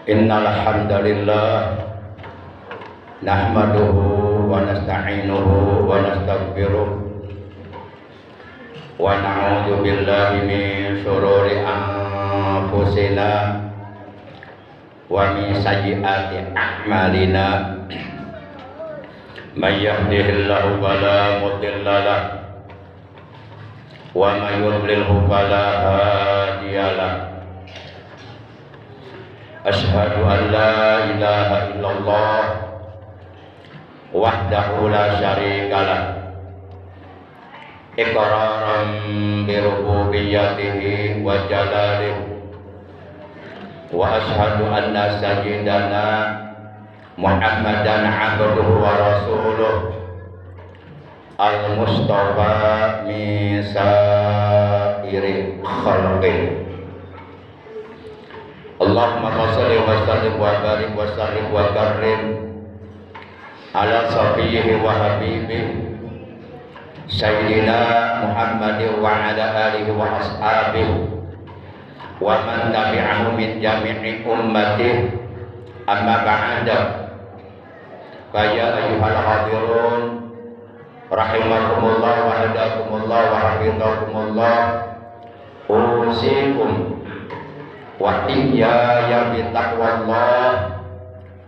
Innal hamdalillah nahmaduhu wa nasta'inuhu wa nastaghfiruh wa na'udzu billahi min shururi anfusina wa min sayyiati a'malina may yahdihillahu fala mudilla lahu wa may yudlilhu fala hadiya lahu. Asyhadu an la ilaha illallah wahdahu la syarika lah iqraran bi rububiyyatihi wa jalalihi wa asyhadu anna sayyidana Muhammadan abduhu wa rasuluh al-mustafa min sa'iri khalqih. Allahumma shalli wa sallim wa barik wa sallim wa karim ala safiyhi wa habibihi sayyidina Muhammadin wa ala alihi wa ashabihi wa man tabi'ahu min jami'i ummatihi amma ba'da. Fa ya ayyuhal hadirun rahimakumullah wa hadakumullah wa hafizakumullah usikum wa iyaya bi taqwallah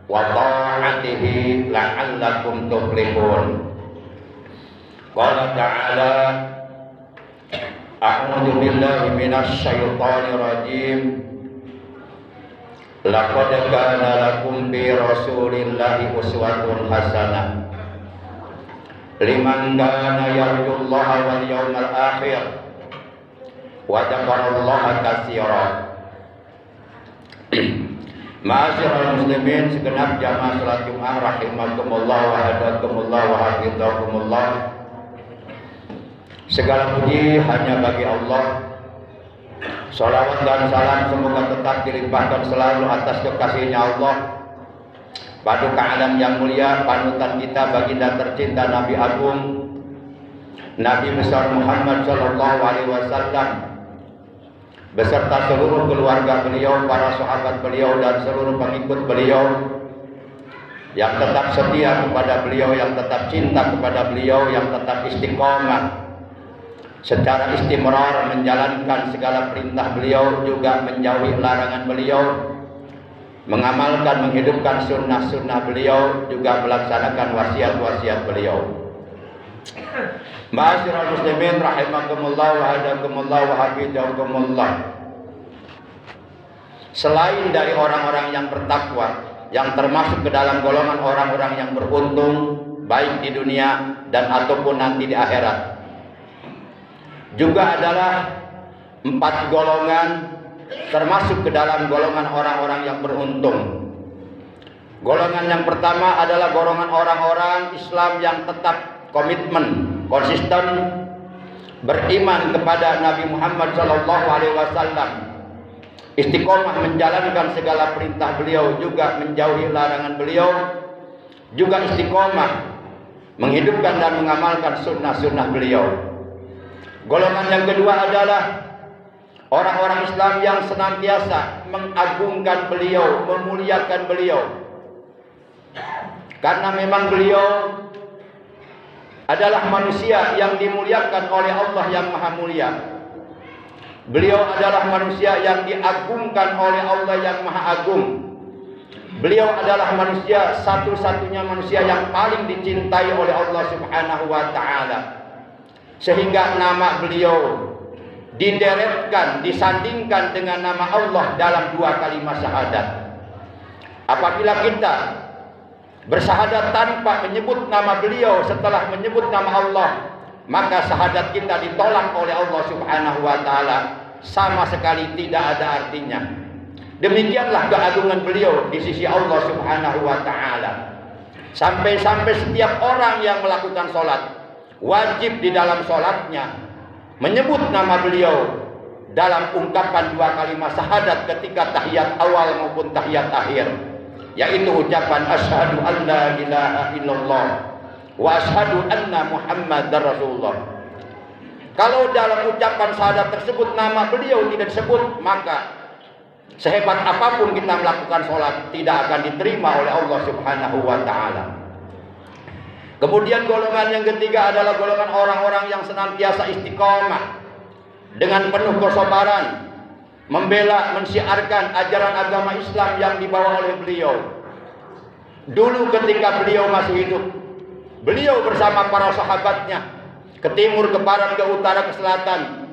wa ta'atihi la'allakum tuflihun. Qala ta'ala a'udzu billahi minasy syaithanir rajim. Laqad kana lakum bi rasulillahi uswatun hasanah liman kana yarjullaha wal yawmal akhir wa dzakarallaha katsiran. Ma'asyiral muslimin, segenap jamaah salat Jumat rahimakumullah wa hadakumullah wa hafizakumullah. Segala puji hanya bagi Allah. Salawat dan salam semoga tetap dilimpahkan selalu atas kekasihnya Allah, paduka alam yang mulia, panutan kita baginda tercinta Nabi Agung Nabi besar Muhammad sallallahu alaihi wasallam beserta seluruh keluarga beliau, para sahabat beliau dan seluruh pengikut beliau yang tetap setia kepada beliau, yang tetap cinta kepada beliau, yang tetap istiqomah secara istimrar menjalankan segala perintah beliau, juga menjauhi larangan beliau, mengamalkan, menghidupkan sunnah-sunnah beliau, juga melaksanakan wasiat-wasiat beliau. Ma'asyiral muslimin rahimakumullah wa hadakumullah wa hafizakumullah. Selain dari orang-orang yang bertakwa, yang termasuk ke dalam golongan orang-orang yang beruntung baik di dunia dan ataupun nanti di akhirat, juga adalah 4 golongan termasuk ke dalam golongan orang-orang yang beruntung. Golongan yang pertama adalah golongan orang-orang Islam yang tetap komitmen, konsisten beriman kepada Nabi Muhammad SAW, istiqomah menjalankan segala perintah beliau, juga menjauhi larangan beliau, juga istiqomah menghidupkan dan mengamalkan sunnah-sunnah beliau. Golongan yang kedua adalah orang-orang Islam yang senantiasa mengagungkan beliau, memuliakan beliau, karena memang beliau adalah manusia yang dimuliakan oleh Allah yang Maha Mulia. Beliau adalah manusia yang diagungkan oleh Allah yang Maha Agung. Beliau adalah manusia, satu-satunya manusia yang paling dicintai oleh Allah Subhanahu wa taala. Sehingga nama beliau dideretkan, disandingkan dengan nama Allah dalam 2 kalimat syahadat. Apabila kita bersahadat tanpa menyebut nama beliau setelah menyebut nama Allah, maka syahadat kita ditolak oleh Allah Subhanahu wa taala, sama sekali tidak ada artinya. Demikianlah keagungan beliau di sisi Allah Subhanahu wa taala. Sampai-sampai setiap orang yang melakukan sholat wajib di dalam sholatnya menyebut nama beliau dalam ungkapan dua kalimat syahadat ketika tahiyat awal maupun tahiyat akhir, yaitu ucapan asyhadu an la ilaha illallah wa asyhadu anna muhammadar rasulullah. Kalau dalam ucapan syahadat tersebut nama beliau tidak disebut, maka sehebat apapun kita melakukan sholat tidak akan diterima oleh Allah Subhanahu wa ta'ala. Kemudian golongan yang ketiga adalah golongan orang-orang yang senantiasa istiqomah dengan penuh kesabaran membela, mensiarkan ajaran agama Islam yang dibawa oleh beliau. Dulu ketika beliau masih hidup, beliau bersama para sahabatnya ke timur, ke barat, ke utara, ke selatan,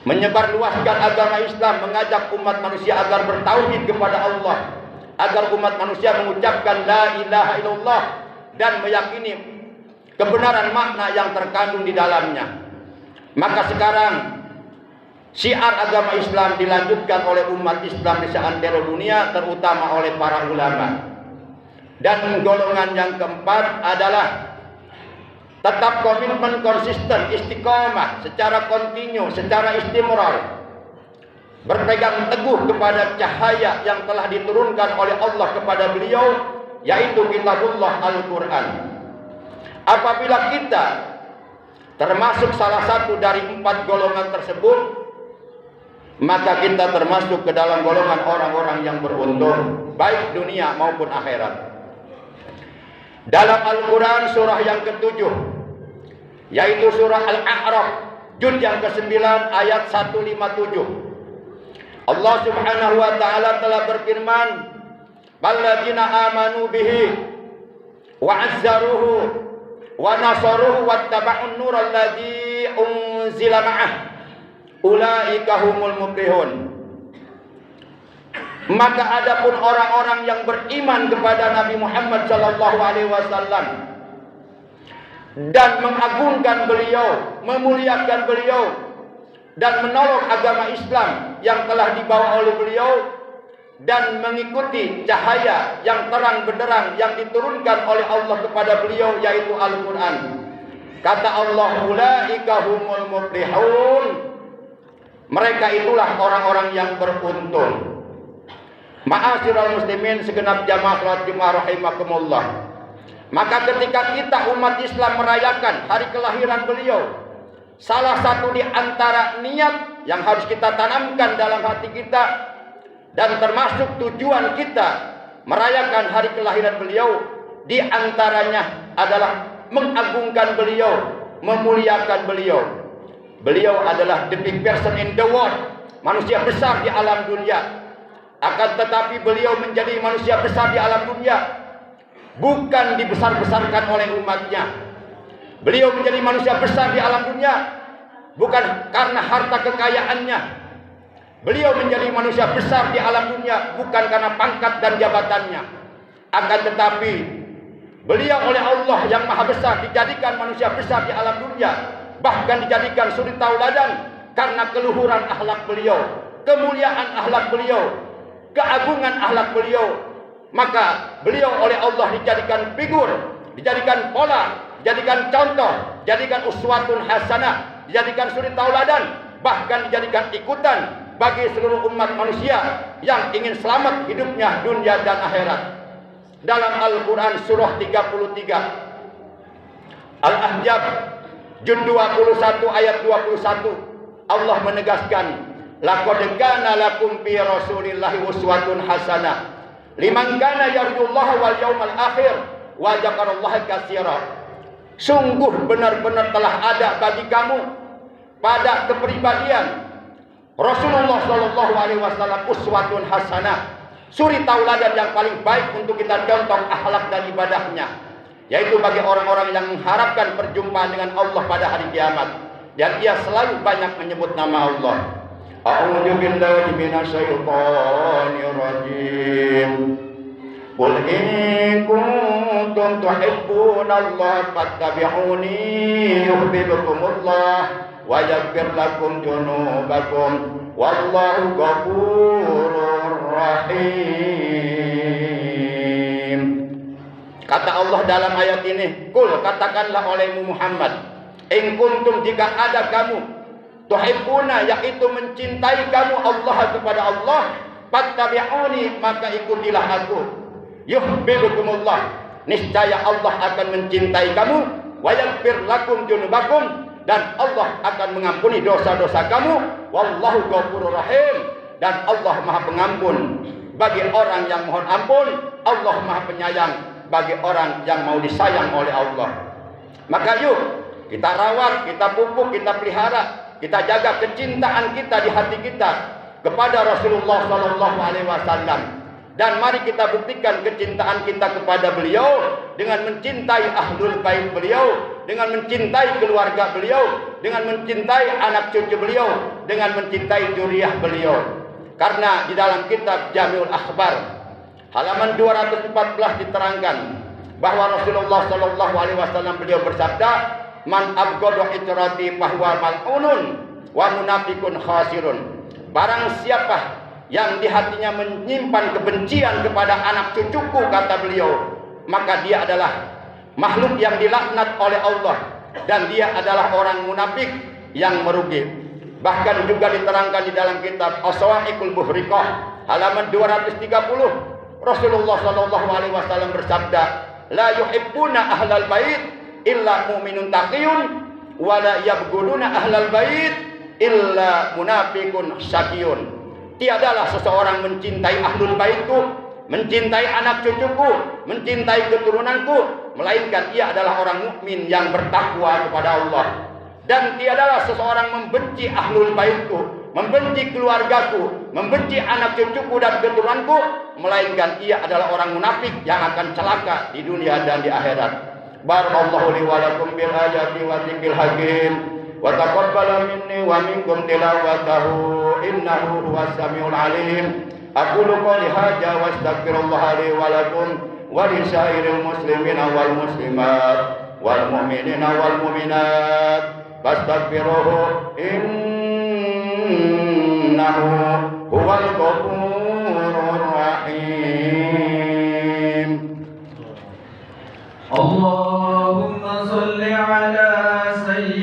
menyebarluaskan agama Islam, mengajak umat manusia agar bertauhid kepada Allah, agar umat manusia mengucapkan la ilaha illallah dan meyakini kebenaran makna yang terkandung di dalamnya. Maka sekarang syiar agama Islam dilanjutkan oleh umat Islam di seantero dunia, terutama oleh para ulama. Dan golongan yang keempat adalah tetap komitmen konsisten, istiqomah secara kontinu, secara istimrar, berpegang teguh kepada cahaya yang telah diturunkan oleh Allah kepada beliau, yaitu kitabullah Al-Quran. Apabila kita termasuk salah satu dari empat golongan tersebut, maka kita termasuk ke dalam golongan orang-orang yang beruntung, baik dunia maupun akhirat. Dalam Al-Quran surah yang ke-7, yaitu surah Al-A'raf, juz yang ke-9 ayat 157, Allah Subhanahu wa ta'ala telah berfirman, "Walladzina amanu bihi wa 'azzaruhu wa nasaruhu wattaba'un nural ladzi unzila ma'ah ulaika humul muflihun." Maka adapun orang-orang yang beriman kepada Nabi Muhammad sallallahu alaihi wasallam dan mengagungkan beliau, memuliakan beliau dan menolong agama Islam yang telah dibawa oleh beliau dan mengikuti cahaya yang terang benderang yang diturunkan oleh Allah kepada beliau, yaitu Al-Quran. Kata Allah, ulaika humul muflihun, mereka itulah orang-orang yang beruntung. Ma'asyiral muslimin, segenap jamaah salat Jumat rahimakumullah. Maka ketika kita umat Islam merayakan hari kelahiran beliau, salah satu di antara niat yang harus kita tanamkan dalam hati kita dan termasuk tujuan kita merayakan hari kelahiran beliau, di antaranya adalah mengagungkan beliau, memuliakan beliau. Beliau adalah the big person in the world, manusia besar di alam dunia. Akan tetapi beliau menjadi manusia besar di alam dunia bukan dibesar-besarkan oleh umatnya. Beliau menjadi manusia besar di alam dunia bukan karena harta kekayaannya. Beliau menjadi manusia besar di alam dunia bukan karena pangkat dan jabatannya. Akan tetapi beliau oleh Allah yang maha besar dijadikan manusia besar di alam dunia, bahkan dijadikan suri tauladan karena keluhuran akhlak beliau, kemuliaan akhlak beliau, keagungan akhlak beliau. Maka beliau oleh Allah dijadikan figur, dijadikan pola, dijadikan contoh, dijadikan uswatun hasanah, dijadikan suri tauladan, bahkan dijadikan ikutan bagi seluruh umat manusia yang ingin selamat hidupnya dunia dan akhirat. Dalam Al-Quran surah 33 Al-Ahzab juz 21 ayat 21, Allah menegaskan, laqad kana lakum fi rasulillahi uswatun hasanah liman kana yarjullaha wal yawmal akhir wa dzakarallaha katsira. Sungguh benar-benar telah ada bagi kamu pada kepribadian Rasulullah sallallahu alaihi wasallam uswatun hasanah, suri tauladan yang paling baik untuk kita contoh akhlak dan ibadahnya, yaitu bagi orang-orang yang mengharapkan perjumpaan dengan Allah pada hari kiamat, dan ia selalu banyak menyebut nama Allah. A'udzu billahi minasyaitonir rajim. Qul in kuntum tuhibbunallaha fattabi'uni yuhibbukumullah wa yaghfir lakum dzunubakum wallahu ghafurur rahim. Kata Allah dalam ayat ini, Qul, katakanlah olehmu Muhammad, in kuntum, jika ada kamu, tuhibbuna, yaitu mencintai kamu Allah kepada Allah, fattabi'uni, maka ikutilah aku. Yuhibbukumullah, niscaya Allah akan mencintai kamu, wa yaghfir lakum dzunubakum, dan Allah akan mengampuni dosa-dosa kamu, wallahu ghafurur rahim, dan Allah Maha Pengampun bagi orang yang mohon ampun, Allah Maha Penyayang bagi orang yang mau disayang oleh Allah. Maka yuk kita rawat, kita pupuk, kita pelihara, kita jaga kecintaan kita di hati kita kepada Rasulullah SAW. Dan mari kita buktikan kecintaan kita kepada beliau dengan mencintai ahlul bait beliau, dengan mencintai keluarga beliau, dengan mencintai anak cucu beliau, dengan mencintai zuriyah beliau. Karena di dalam kitab Jami'ul Akhbar halaman 214 diterangkan bahwa Rasulullah SAW beliau bersabda, man abghadu itrati fahuwa mal'unun wa munafiqun khasirun. Barang siapa yang di hatinya menyimpan kebencian kepada anak cucuku, kata beliau, maka dia adalah makhluk yang dilaknat oleh Allah, dan dia adalah orang munafik yang merugi. Bahkan juga diterangkan di dalam kitab As-Sawa'iqul Muhriqah halaman 230, Rasulullah SAW bersabda, la yuhibbuna ahlal bait illa mu'minun taqiyun wa la yabghuduna ahlal bait illa munafiqun syaqiyun. Tiadalah seseorang mencintai ahlul baitku, mencintai anak cucuku, mencintai keturunanku, melainkan ia adalah orang mukmin yang bertakwa kepada Allah. Dan tiadalah seseorang membenci ahlul baitku, membenci keluargaku, membenci anak cucuku dan keturunanku, melainkan ia adalah orang munafik yang akan celaka di dunia dan di akhirat. Barakallahu li wa lakum bil ayati wa dzikril hakim. Wa taqabbala minni wa minkum tilawatahu innahu huwas samiul alim. Aqulu qouli hadza wa astaghfirullaha li wa lakum wa li sairil muslimina wal muslimat wal mu'minina wal mu'minat fastaghfiruhu innahu huwal ghafur